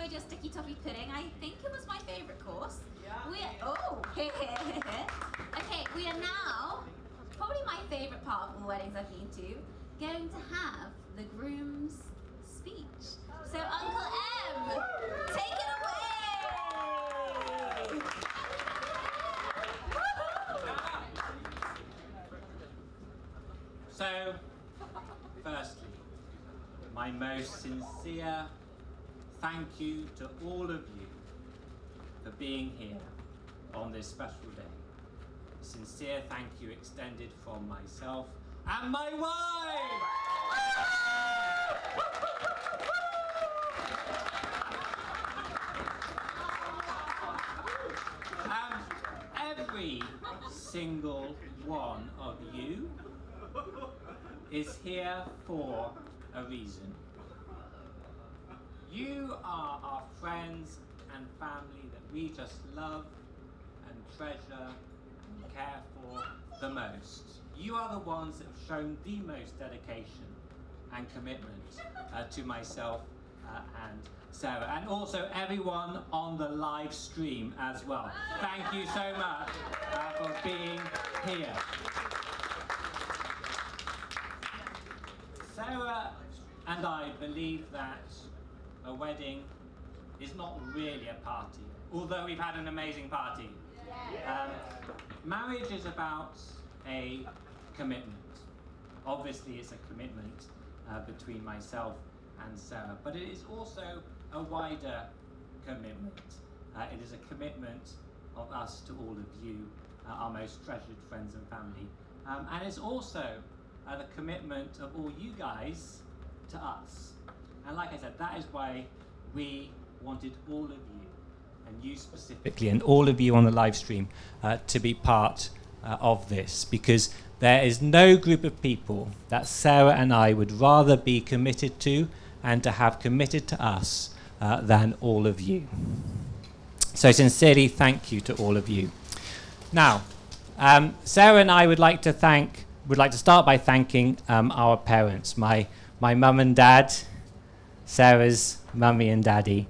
enjoyed your sticky toffee pudding. I think it was my favourite course. Okay, we are now, probably my favourite part of all the weddings I've been to, going to have the groom's speech. So Uncle M, take it away! So, firstly, my most sincere thank you to all of you for being here on this special day. A sincere thank you extended from myself and my wife! Every single one of you is here for a reason. You are our friends and family that we just love and treasure and care for the most. You are the ones that have shown the most dedication and commitment to myself and Sarah, and also everyone on the live stream as well. Thank you so much for being here. Sarah and I believe that a wedding is not really a party, although we've had an amazing party. Marriage is about a commitment. Obviously, it's a commitment between myself and Sarah, but it is also a wider commitment. It is a commitment of us to all of you, our most treasured friends and family. And it's also the commitment of all you guys to us. And like I said, that is why we wanted all of you, and you specifically, and all of you on the live stream, to be part of this, because there is no group of people that Sarah and I would rather be committed to and to have committed to us than all of you. So sincerely, thank you to all of you. Now, Sarah and I would like to start by thanking our parents, my mum and dad, Sarah's mummy and daddy.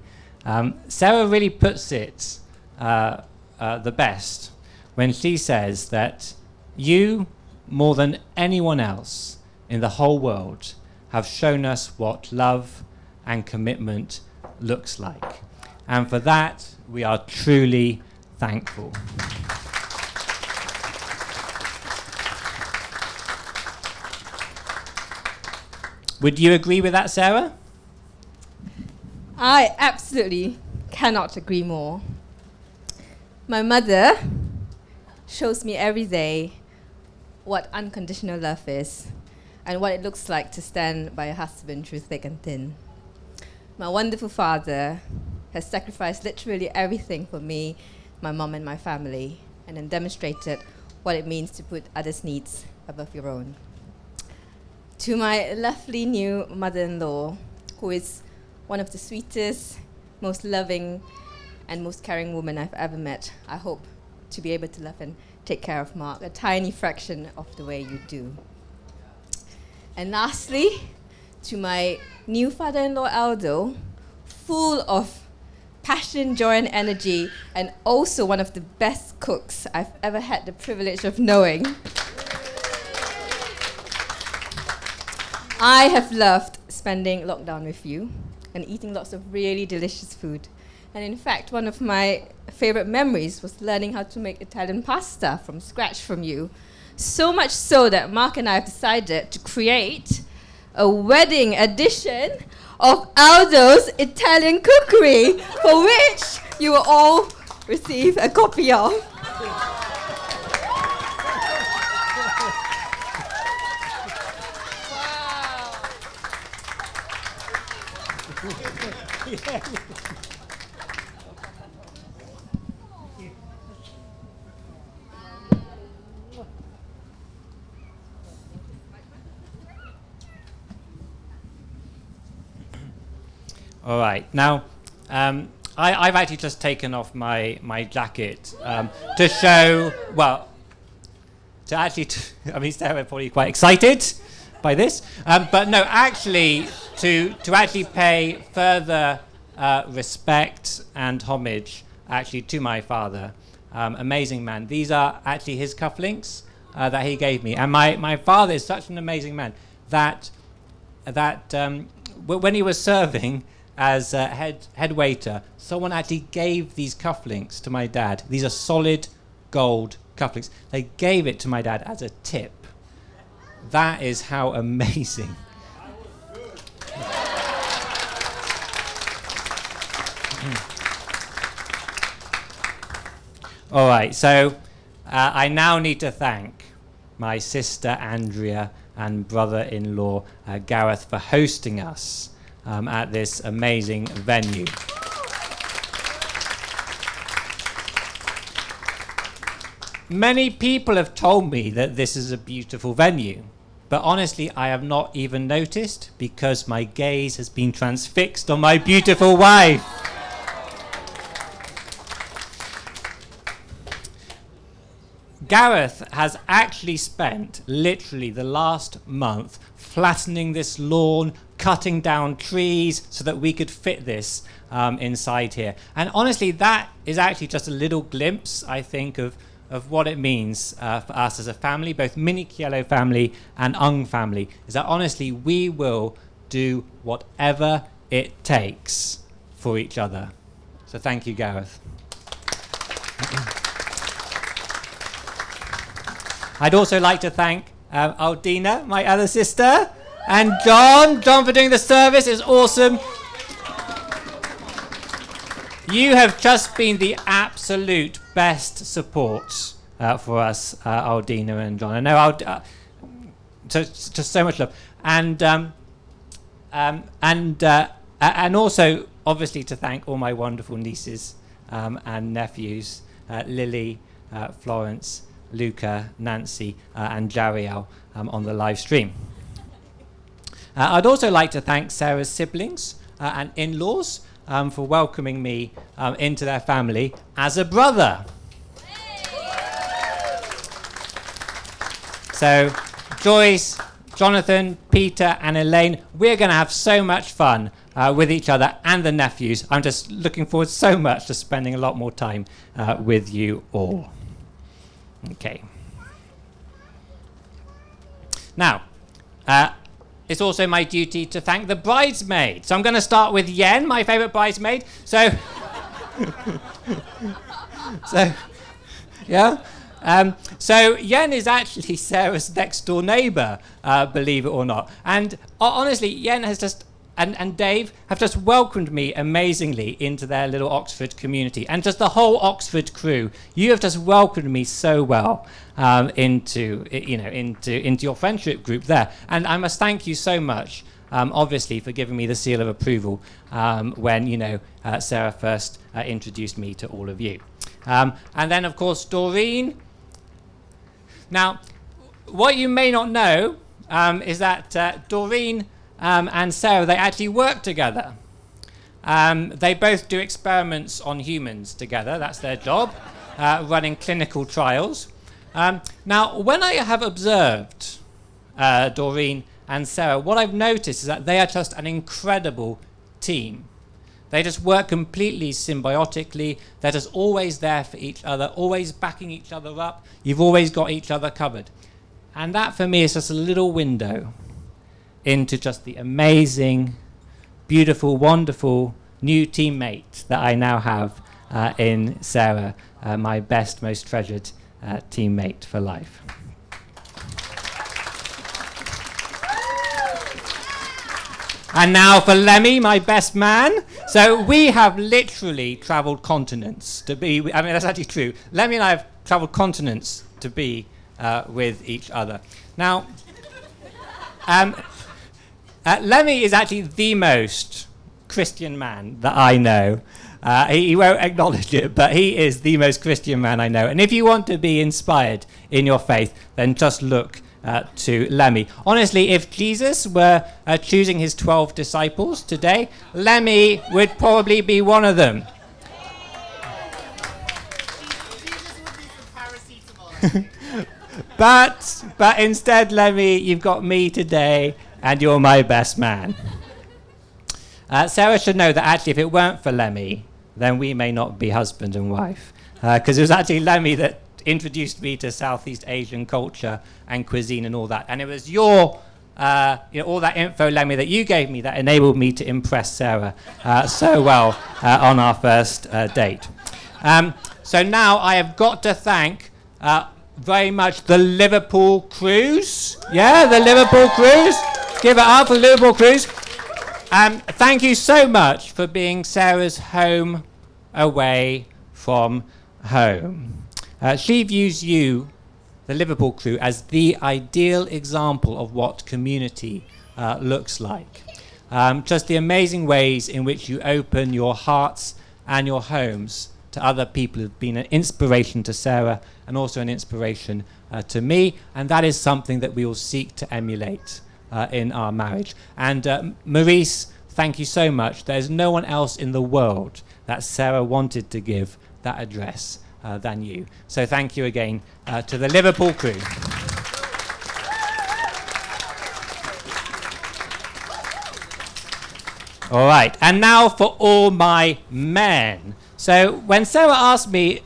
Sarah really puts it the best when she says that you, more than anyone else in the whole world, have shown us what love and commitment looks like. And for that, we are truly thankful. Would you agree with that, Sarah? I absolutely cannot agree more. My mother shows me every day what unconditional love is and what it looks like to stand by a husband through thick and thin. My wonderful father has sacrificed literally everything for me, my mom and my family, and then demonstrated what it means to put others' needs above your own. To my lovely new mother-in-law, who is one of the sweetest, most loving, and most caring women I've ever met, I hope to be able to love and take care of Mark a tiny fraction of the way you do. And lastly, to my new father-in-law, Aldo, full of passion, joy, and energy, and also one of the best cooks I've ever had the privilege of knowing. I have loved spending lockdown with you and eating lots of really delicious food. And in fact, one of my favorite memories was learning how to make Italian pasta from scratch from you. So much so that Mark and I have decided to create a wedding edition of Aldo's Italian cookery, for which you will all receive a copy of. All right. Now, I've actually just taken off my jacket to show, I mean, Sarah probably quite excited by this, but no, actually, to actually pay further respect and homage actually to my father. Amazing man. These are actually his cufflinks that he gave me. And my father is such an amazing man that when he was serving as head waiter, someone actually gave these cufflinks to my dad. These are solid gold cufflinks. They gave it to my dad as a tip. That is how amazing. All right, so I now need to thank my sister Andrea and brother-in-law Gareth for hosting us at this amazing venue. Many people have told me that this is a beautiful venue, but honestly I have not even noticed because my gaze has been transfixed on my beautiful wife. Gareth has actually spent literally the last month flattening this lawn, cutting down trees so that we could fit this inside here. And honestly, that is actually just a little glimpse, I think, of what it means for us as a family, both Mini Kielo family and Ung family, is that honestly we will do whatever it takes for each other. So thank you, Gareth. I'd also like to thank Aldina, my other sister, and John for doing the service. It's awesome. You have just been the absolute best support for us, Aldina and John. I know just so much love, and also obviously to thank all my wonderful nieces and nephews, Lily, Florence, Luca, Nancy, and Jariel on the live stream. I'd also like to thank Sarah's siblings and in-laws for welcoming me into their family as a brother. So, Joyce, Jonathan, Peter, and Elaine, we're going to have so much fun with each other and the nephews. I'm just looking forward so much to spending a lot more time with you all. Okay. Now, it's also my duty to thank the bridesmaid. So I'm going to start with Yen, my favourite bridesmaid. So, so Yen is actually Sarah's next door neighbour, believe it or not. And honestly, Yen has just and Dave have just welcomed me amazingly into their little Oxford community, and just the whole Oxford crew. You have just welcomed me so well into your friendship group there, and I must thank you so much, obviously, for giving me the seal of approval when Sarah first introduced me to all of you, and then of course Doreen. Now, what you may not know is that Doreen and Sarah, they actually work together. They both do experiments on humans together. That's their job, running clinical trials. Now, when I have observed Doreen and Sarah, what I've noticed is that they are just an incredible team. They just work completely symbiotically. They're just always there for each other, always backing each other up. You've always got each other covered. And that, for me, is just a little window into just the amazing, beautiful, wonderful new teammate that I now have in Sarah, my best, most treasured teammate for life. And now for Lemmy, my best man. So we have literally travelled continents to be, I mean, that's actually true. Lemmy and I have travelled continents to be with each other. Now, Lemmy is actually the most Christian man that I know. He won't acknowledge it, but he is the most Christian man I know. And if you want to be inspired in your faith, then just look to Lemmy. Honestly, if Jesus were choosing his 12 disciples today, Lemmy would probably be one of them. But instead, Lemmy, you've got me today, and you're my best man. Sarah should know that actually if it weren't for Lemmy, then we may not be husband and wife. Because it was actually Lemmy that introduced me to Southeast Asian culture and cuisine and all that. And it was your, all that info, Lemmy, that you gave me that enabled me to impress Sarah so well on our first date. So now I have got to thank very much the Liverpool Cruise. Yeah, the Liverpool Cruise. Give it up for the Liverpool Cruise. Thank you so much for being Sarah's home away from home. She views you, the Liverpool crew, as the ideal example of what community looks like. Just the amazing ways in which you open your hearts and your homes to other people have been an inspiration to Sarah and also an inspiration to me, and that is something that we will seek to emulate in our marriage. And Maurice, thank you so much. There's no one else in the world that Sarah wanted to give that address than you. So thank you again to the Liverpool crew. All right, and now for all my men. So when Sarah asked me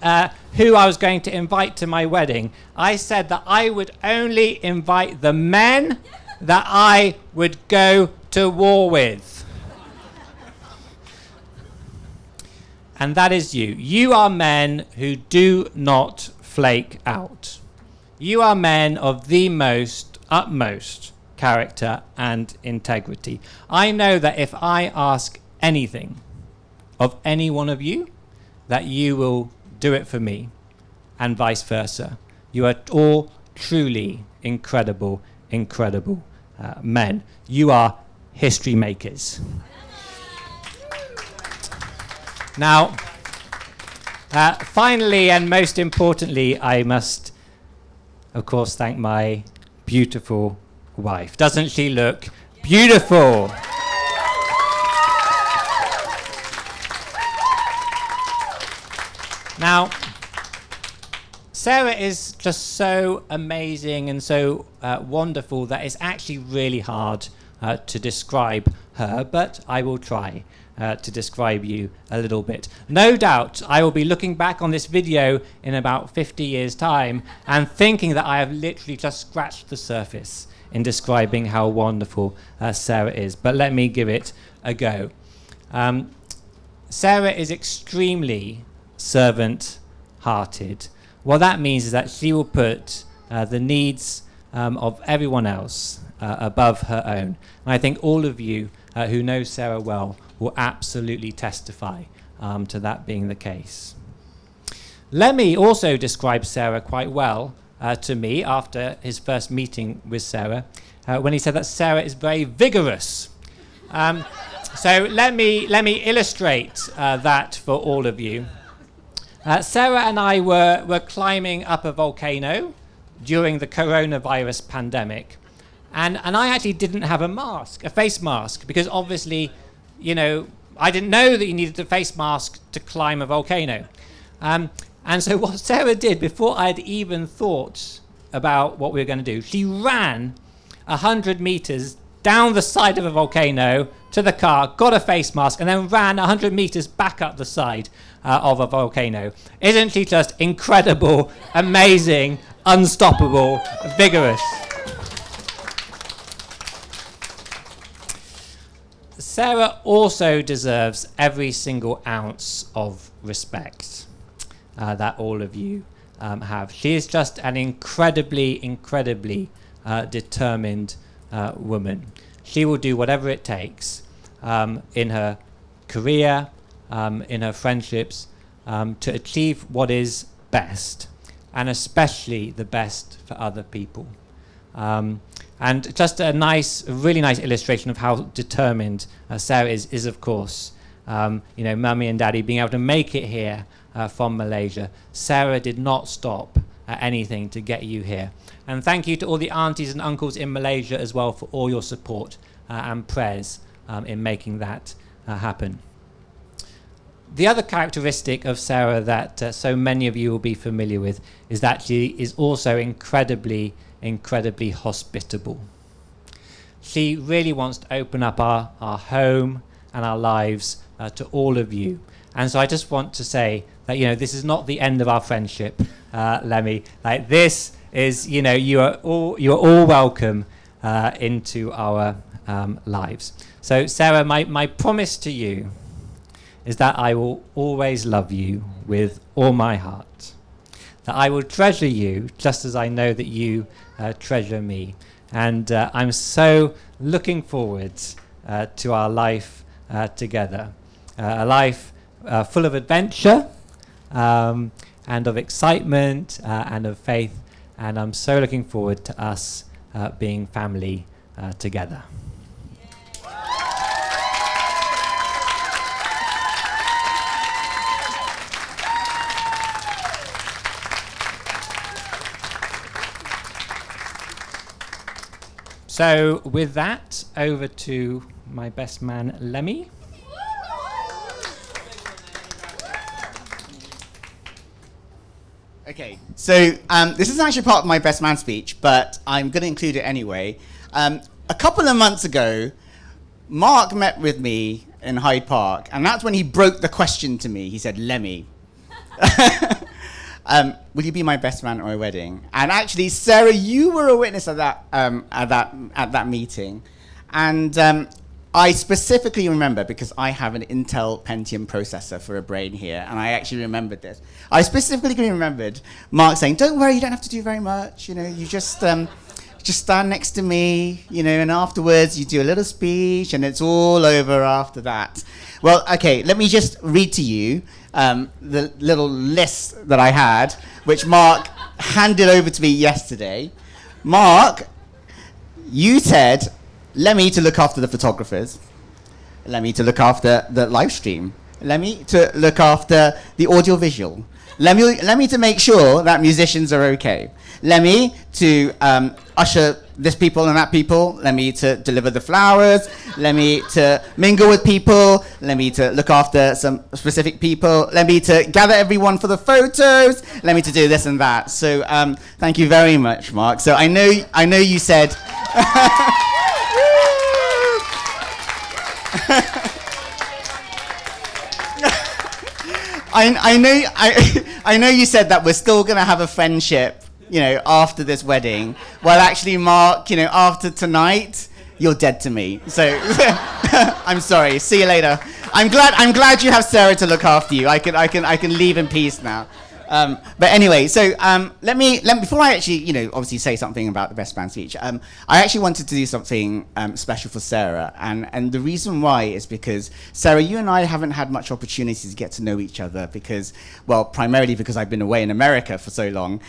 who I was going to invite to my wedding, I said that I would only invite the men that I would go to war with. And that is you. You are men who do not flake out. You are men of the utmost character and integrity. I know that if I ask anything of any one of you, that you will do it for me, and vice versa. You are all truly incredible men. You are history makers. Now, finally and most importantly, I must, of course, thank my beautiful wife. Doesn't she look beautiful? Now, Sarah is just so amazing and so wonderful that it's actually really hard to describe her, but I will try to describe you a little bit. No doubt I will be looking back on this video in about 50 years' time and thinking that I have literally just scratched the surface in describing how wonderful Sarah is. But let me give it a go. Sarah is extremely servant-hearted. What that means is that she will put the needs of everyone else above her own. And I think all of you who know Sarah well will absolutely testify to that being the case. Lemmy also described Sarah quite well to me after his first meeting with Sarah when he said that Sarah is very vigorous. So let me illustrate that for all of you. Sarah and I were climbing up a volcano during the coronavirus pandemic. And I actually didn't have a face mask, because obviously, I didn't know that you needed a face mask to climb a volcano. And so what Sarah did, before I'd even thought about what we were going to do, she ran 100 meters down the side of a volcano to the car, got a face mask, and then ran 100 meters back up the side of a volcano. Isn't she just incredible, amazing, unstoppable, vigorous? Sarah also deserves every single ounce of respect that all of you have. She is just an incredibly determined woman. She will do whatever it takes in her career, in her friendships, to achieve what is best, and especially the best for other people. And just a really nice illustration of how determined Sarah is of course, Mummy and Daddy being able to make it here from Malaysia. Sarah did not stop at anything to get you here. And thank you to all the aunties and uncles in Malaysia as well for all your support and prayers in making that happen. The other characteristic of Sarah that so many of you will be familiar with is that she is also incredibly hospitable. She really wants to open up our home and our lives to all of you. And so I just want to say that, this is not the end of our friendship, Lemmy. Like, this is, you are all welcome into our lives. So, Sarah, my promise to you is that I will always love you with all my heart, that I will treasure you just as I know that you treasure me. And I'm so looking forward to our life together, a life full of adventure and of excitement and of faith. And I'm so looking forward to us being family together. So with that, over to my best man, Lemmy. Okay, so this isn't actually part of my best man speech, but I'm going to include it anyway. A couple of months ago, Mark met with me in Hyde Park, and that's when he broke the question to me. He said, Lemmy, will you be my best man at my wedding? And actually, Sarah, you were a witness of that at that meeting, and I specifically remember, because I have an Intel Pentium processor for a brain here, and I actually remembered this. I specifically remembered Mark saying, "Don't worry, you don't have to do very much. You just stand next to me, and afterwards you do a little speech, and it's all over after that." Well, okay, let me just read to you the little list that I had, which Mark handed over to me yesterday. Mark, you said, Lemmy to look after the photographers, Lemmy to look after the live stream, Lemmy to look after the audio visual, Lemmy to make sure that musicians are okay, Lemmy to usher this people and that people, Lemmy to deliver the flowers, Lemmy to mingle with people, Lemmy to look after some specific people, Lemmy to gather everyone for the photos, Lemmy to do this and that. So thank you very much, Mark. So I know you said I know you said that we're still going to have a friendship, after this wedding. Well, actually, Mark, after tonight, you're dead to me. So I'm sorry. See you later. I'm glad you have Sarah to look after you. I can leave in peace now. But anyway, so let me before I actually, obviously say something about the best man speech. I actually wanted to do something special for Sarah, and the reason why is because Sarah, you and I haven't had much opportunity to get to know each other because, well, primarily because I've been away in America for so long.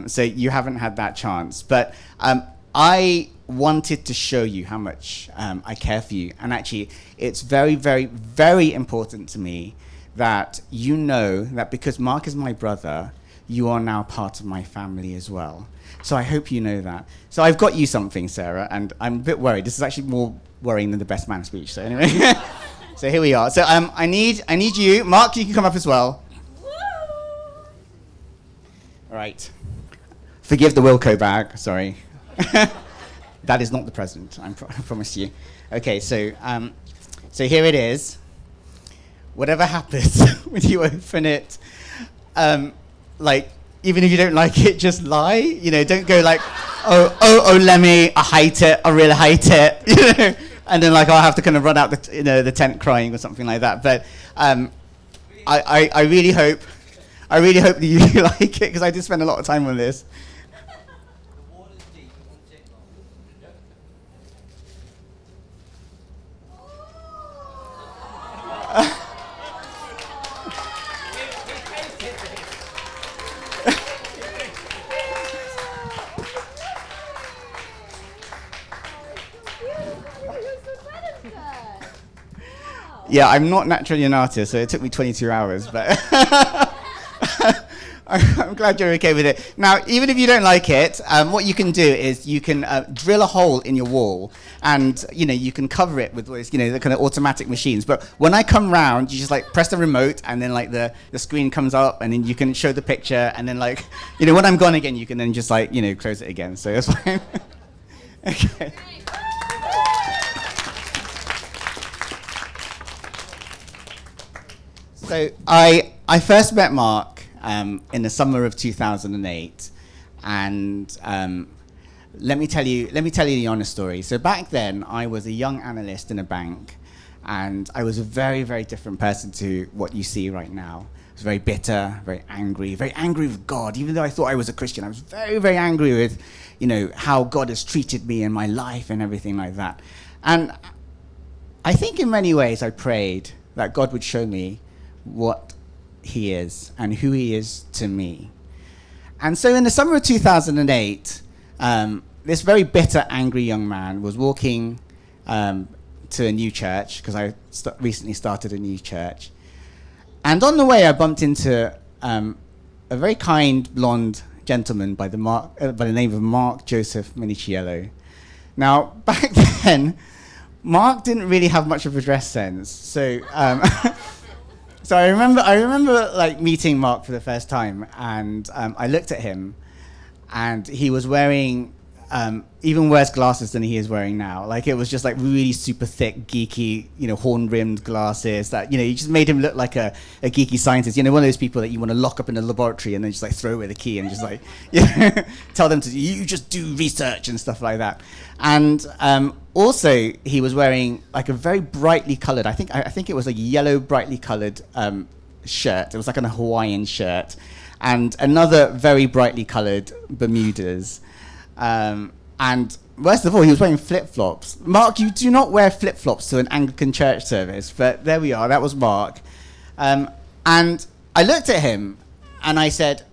So you haven't had that chance. But I wanted to show you how much I care for you, and actually, it's very, very, very important to me that you know that because Mark is my brother, you are now part of my family as well. So I hope you know that. So I've got you something, Sarah, and I'm a bit worried. This is actually more worrying than the best man speech. So anyway, so here we are. So I need you, Mark. You can come up as well. All right. Forgive the Wilco bag. Sorry, that is not the present. I promise you. Okay, so here it is. Whatever happens when you open it, even if you don't like it, just lie. Don't go like, oh, Lemmy, I hate it, I really hate it, and then I'll have to kind of run out the tent crying or something like that. But I really hope that you like it, because I did spend a lot of time on this. Yeah, I'm not naturally an artist, so it took me 22 hours, but I'm glad you're okay with it. Now, even if you don't like it, what you can do is you can drill a hole in your wall, and you can cover it with those, the kind of automatic machines. But when I come round, you just press the remote, and then the screen comes up, and then you can show the picture, and then when I'm gone again, you can then just close it again. So that's fine. Okay. So I first met Mark in the summer of 2008, and let me tell you the honest story. So back then, I was a young analyst in a bank, and I was a very, very different person to what you see right now. I was very bitter, very angry with God. Even though I thought I was a Christian, I was very, very angry with, how God has treated me in my life and everything like that. And I think in many ways I prayed that God would show me what he is and who he is to me. And so in the summer of 2008, this very bitter, angry young man was walking to a new church, because I recently started a new church. And on the way, I bumped into a very kind, blonde gentleman by the name of Mark Joseph Miniciello. Now, back then, Mark didn't really have much of a dress sense. So so I remember like meeting Mark for the first time, and I looked at him, and he was wearing even worse glasses than he is wearing now. Like, it was just like really super thick, geeky, horn-rimmed glasses that, you just made him look like a geeky scientist. One of those people that you want to lock up in a laboratory and then just like throw away the key and just like, tell them you just do research and stuff like that. And also he was wearing like a very brightly colored, I think it was a yellow brightly colored shirt. It was like a Hawaiian shirt, and another very brightly colored Bermudas. And worst of all, he was wearing flip-flops. Mark, you do not wear flip-flops to an Anglican church service, but there we are. That was Mark. And I looked at him and I said,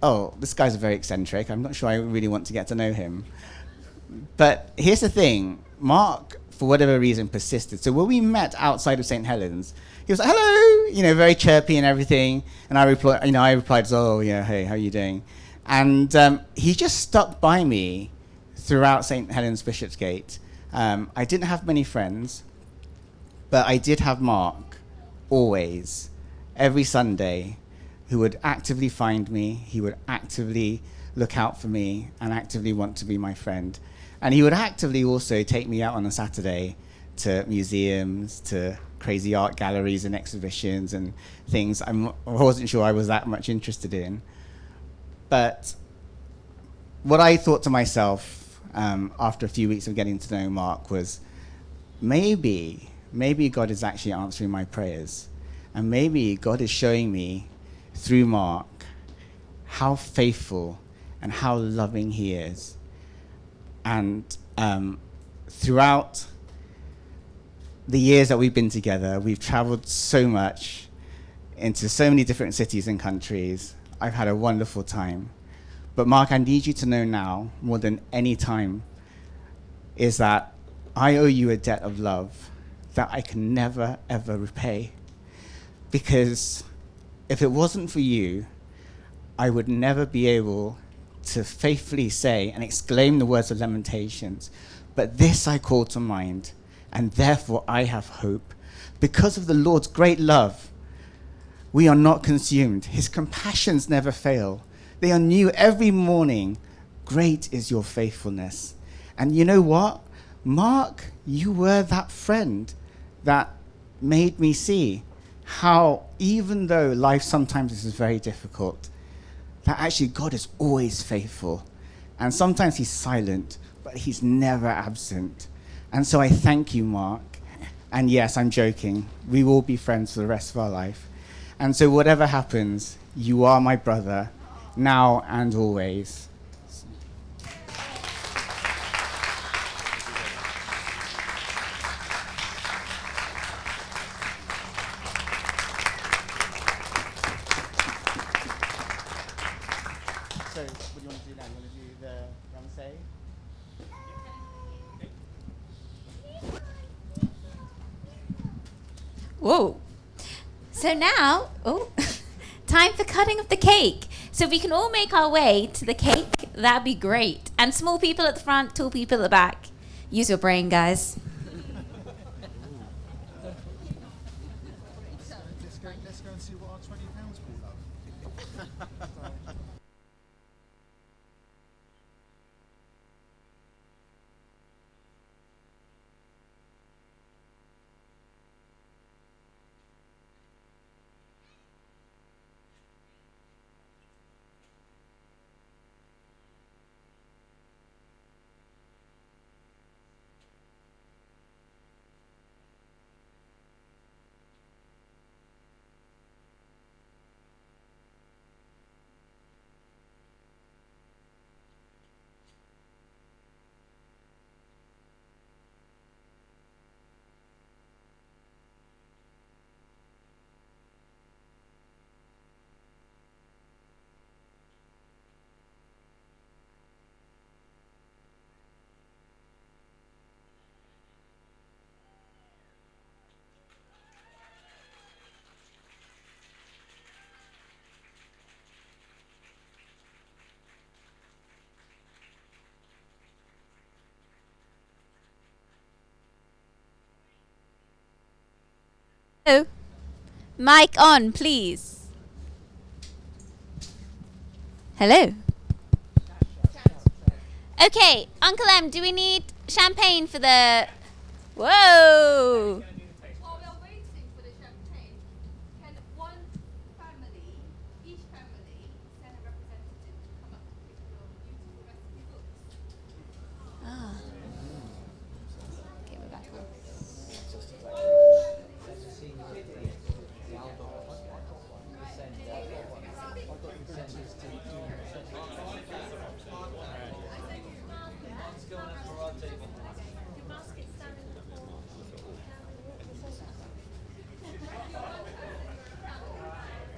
oh, this guy's very eccentric. I'm not sure I really want to get to know him. But here's the thing. Mark, for whatever reason, persisted. So when we met outside of St. Helens, he was like, hello, very chirpy and everything. And I replied, oh, yeah, hey, how are you doing? And he just stuck by me throughout St. Helens Bishopsgate. I didn't have many friends, but I did have Mark, always, every Sunday, who would actively find me. He would actively look out for me and actively want to be my friend. And he would actively also take me out on a Saturday to museums, to crazy art galleries and exhibitions and things I wasn't sure I was that much interested in. But what I thought to myself after a few weeks of getting to know Mark was, maybe God is actually answering my prayers. And maybe God is showing me through Mark how faithful and how loving he is. And throughout the years that we've been together, we've traveled so much into so many different cities and countries. I've had a wonderful time. But Mark, I need you to know now, more than any time, is that I owe you a debt of love that I can never, ever repay. Because if it wasn't for you, I would never be able to faithfully say and exclaim the words of Lamentations, but this I call to mind, and therefore I have hope. Because of the Lord's great love, we are not consumed. His compassions never fail. They are new every morning. Great is your faithfulness. And you know what? Mark, you were that friend that made me see how, even though life sometimes is very difficult, that actually God is always faithful. And sometimes he's silent, but he's never absent. And so I thank you, Mark. And yes, I'm joking. We will be friends for the rest of our life. And so whatever happens, you are my brother, now and always. So what do you want to do now? You want to do the Ramsey? Whoa. So now, time for cutting of the cake. So if we can all make our way to the cake, that'd be great. And small people at the front, tall people at the back. Use your brain, guys. Let's go and see what our £20 brought up. Hello. Mic on, please. Hello. Okay, Uncle M, do we need champagne for the... Whoa! While we are waiting for the champagne, can one family, each family, send a representative to come up and pick your beautiful recipe books? Ah. Okay, we're back on.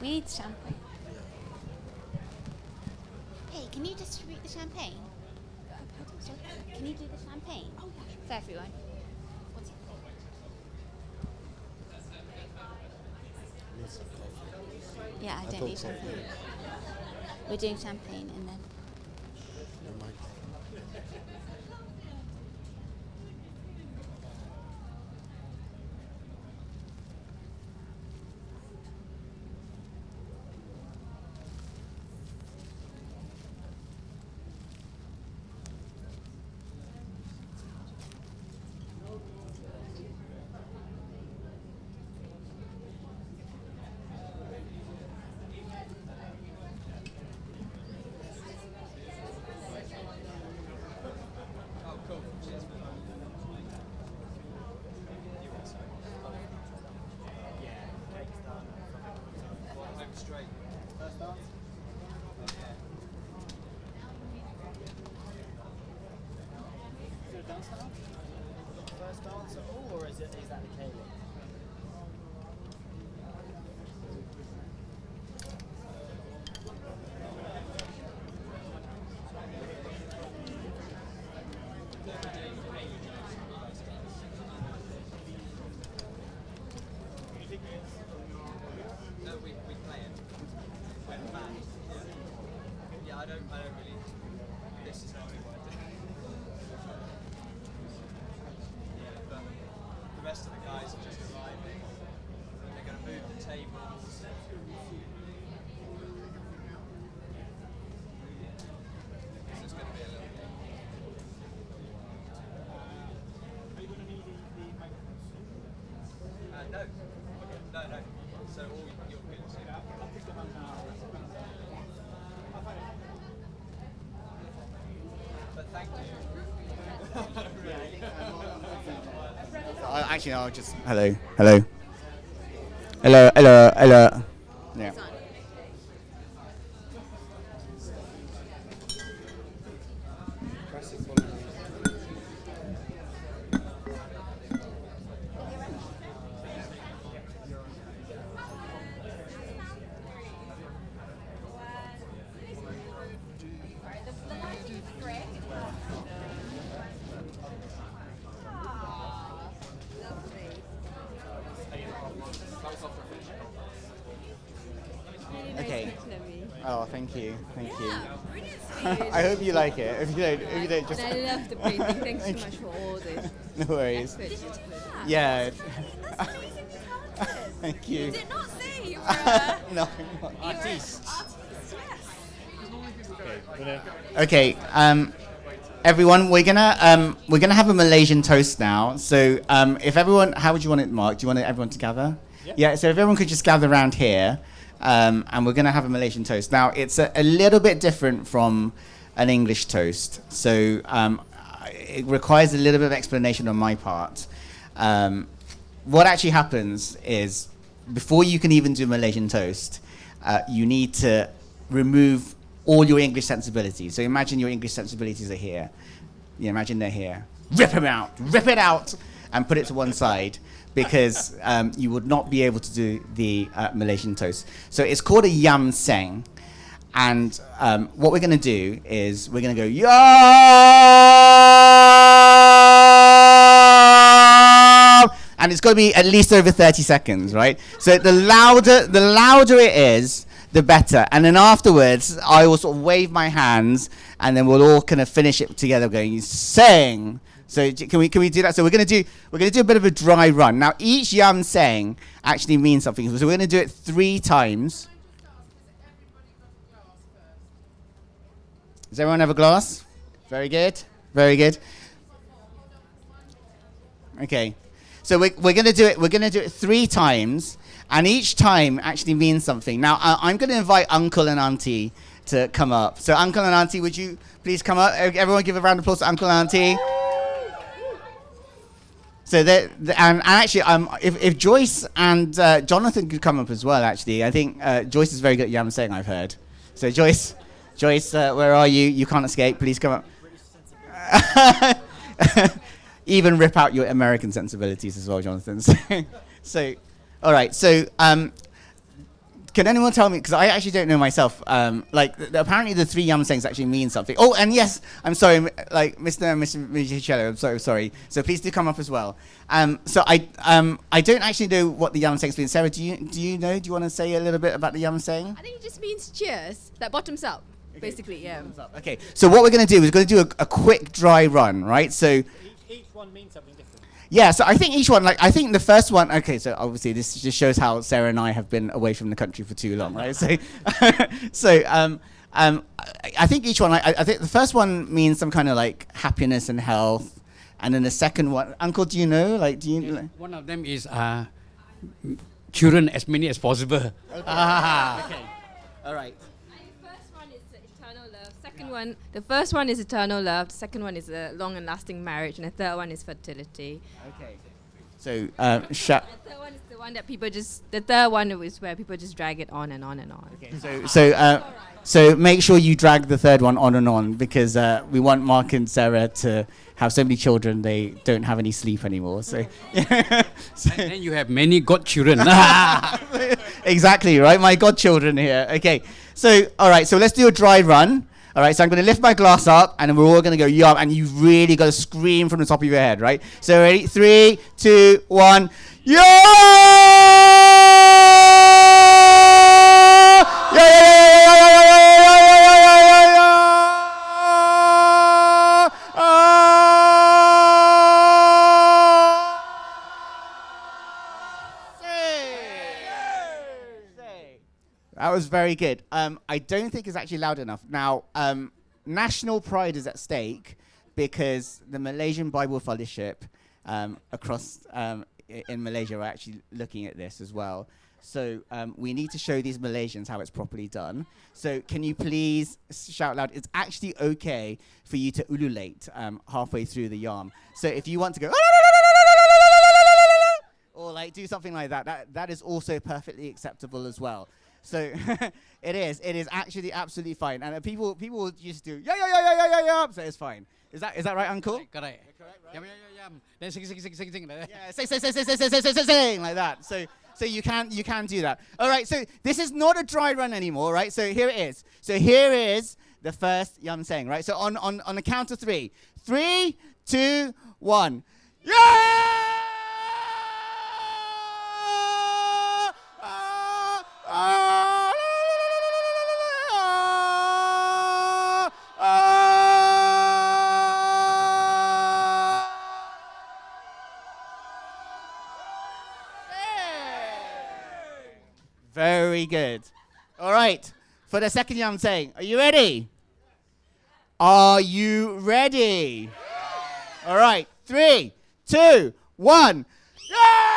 We need champagne. Hey, can you distribute the champagne? Can you do the champagne? Oh, yeah. For everyone. What's it called? Yeah, I don't need champagne. We're doing champagne and then... First dance at all, or is that the Caleb? No, we play it. When band. Yeah, I don't really. This is not really what I do. Yeah, but the rest of the guys are just arriving. They're going to move the tables. So it's going to be a little bit. Are you going to need the microphone soon? No. No. So all you're good to. I'll pick them up now. But thank you. Actually, I'll just... Hello. Yeah. Okay. Oh, thank you. I hope you like it. If you don't, just... And I love the painting. Thanks so much for all this. No worries. effort you put. Yeah. That's amazing talented. Thank you. You did not say you were a... No. Artiste. Yes. Okay, everyone, we're gonna have a Malaysian toast now. So, if everyone, how would you want it, Mark? Do you want everyone to gather? Yeah. So if everyone could just gather around here, and we're gonna have a Malaysian toast. Now, it's a little bit different from an English toast. So, it requires a little bit of explanation on my part. What actually happens is, before you can even do Malaysian toast, you need to remove all your English sensibilities. So imagine your English sensibilities are here. You imagine they're here. Rip it out, and put it to one side, because you would not be able to do the Malaysian toast. So it's called a yam seng, and what we're going to do is we're going to go yam, and it's going to be at least over 30 seconds, right? So the louder it is, the better. And then afterwards, I will sort of wave my hands, and then we'll all kind of finish it together going, sing, So can we do that? So we're gonna do a bit of a dry run. Now each yam saying actually means something. So we're gonna do it 3 times. Does everyone have a glass? Very good. Very good. Okay. So we're going to do it. We're going to do it 3 times, and each time actually means something. Now I'm going to invite Uncle and Auntie to come up. So Uncle and Auntie, would you please come up? Everyone, give a round of applause to Uncle and Auntie. So and actually, if Joyce and Jonathan could come up as well. Actually, I think Joyce is very good at yam saying. I've heard. So Joyce, where are you? You can't escape. Please come up. Even rip out your American sensibilities as well, Jonathan. So, all right. So, can anyone tell me? Because I actually don't know myself. Apparently, the 3 yam sayings actually mean something. Oh, and yes, I'm sorry, Mr. and Mr. Michele. I'm so sorry. So please do come up as well. So I don't actually know what the yam sayings mean. Sarah, do you know? Do you want to say a little bit about the yam saying? I think it just means cheers, that bottoms up, basically, yeah. Okay. So what we're going to do is a quick dry run, right? So. Each one means something different. Yeah, so I think each one, I think the first one, okay, so obviously this just shows how Sarah and I have been away from the country for too long, right? I think each one, I think the first one means some kind of happiness and health, and then the second one, Uncle, do you know? One of them is children as many as possible. Okay, all right. The first one is eternal love. The second one is a long and lasting marriage, and the third one is fertility. Okay. So, the third one is the one that people just. The third one is where people just drag it on and on and on. Okay. So make sure you drag the third one on and on, because we want Mark and Sarah to have so many children they don't have any sleep anymore. So. And then you have many godchildren. Exactly right, my godchildren here. Okay. So all right. So let's do a dry run. All right, so I'm going to lift my glass up, and then we're all going to go yum, and you've really got to scream from the top of your head, right? So ready? 3, 2, 1, yum! That was very good. I don't think it's actually loud enough. Now, national pride is at stake because the Malaysian Bible Fellowship across in Malaysia are actually looking at this as well. So we need to show these Malaysians how it's properly done. So can you please shout loud? It's actually okay for you to ululate halfway through the yam. So if you want to go or do something like that, that is also perfectly acceptable as well. So it is actually absolutely fine, and people used to do yeah. So it's fine. Is that right, Uncle? Correct. Yum. Then sing. Yeah, sing like that. So you can do that. All right. So this is not a dry run anymore, right? So here it is. So here is the first yum saying, right? So on the count of 3, 3, 2, 1, yeah! Very good. All right. For the second yam saying, are you ready? Are you ready? All right. 3, 2, 1. Yeah!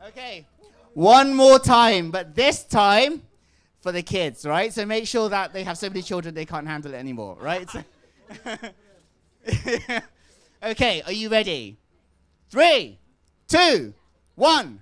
Okay, one more time, but this time for the kids, right? So make sure that they have so many children they can't handle it anymore, right? Okay, are you ready? 3, 2, 1.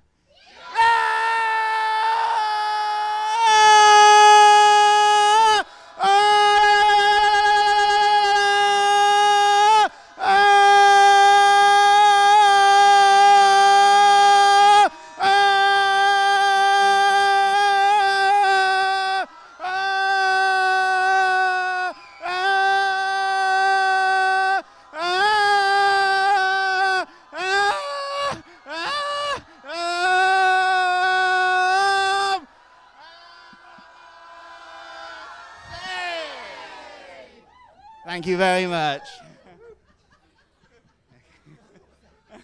Thank you very much.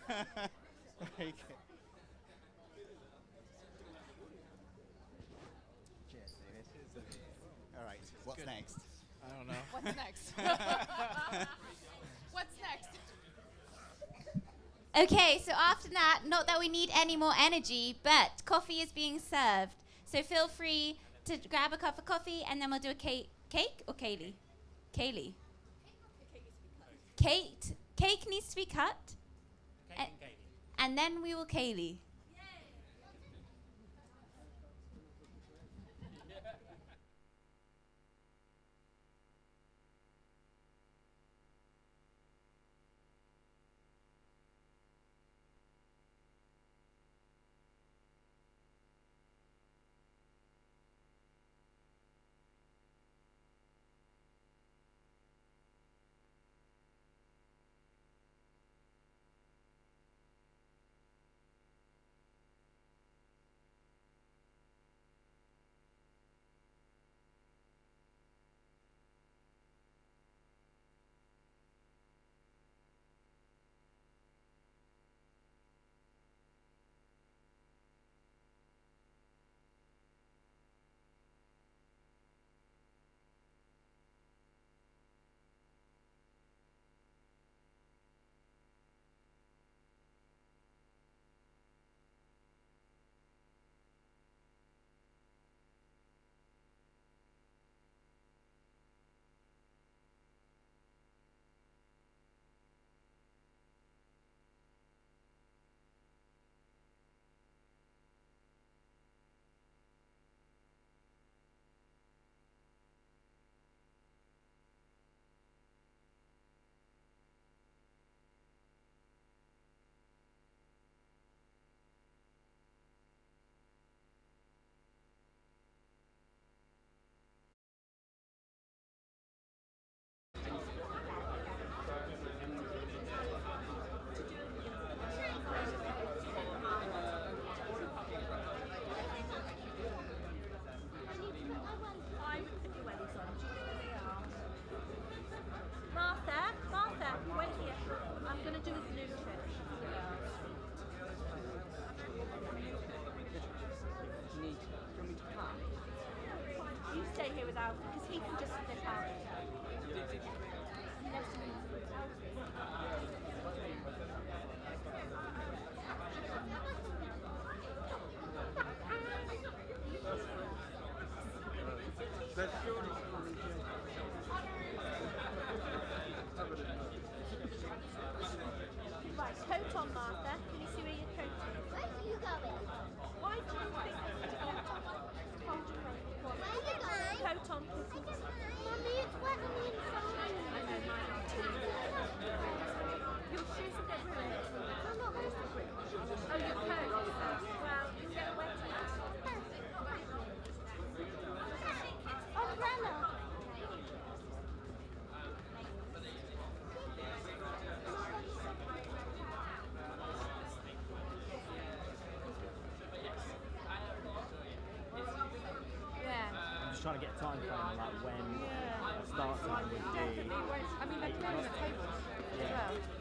Very good. Cheers, David. All right, what's next? I don't know. What's next? What's next? Okay, so after that, not that we need any more energy, but coffee is being served. So feel free to grab a cup of coffee, and then we'll do a cake or Kaylee? Kaylee. Cake needs to be cut. And then we will Kaylee. Martha, wait here. I'm going to do a blue trick. You stay here with Alfie because he can just slip out. Right, coat on, Martha. Can you see where your coat is? Where are you going? Why do you think hold your coat? Where are you going? Coat on, Kissy. Mummy, it's wet on the inside. I know, mine are too. Your shoes will get ruined. I'm not going to bring Oh, your coat? Well, you'll get wet. Umbrella. Yeah. I'm just trying to get a time frame on like when Yeah. start time would be. Definitely won't. I mean, they're clearing the tables as well.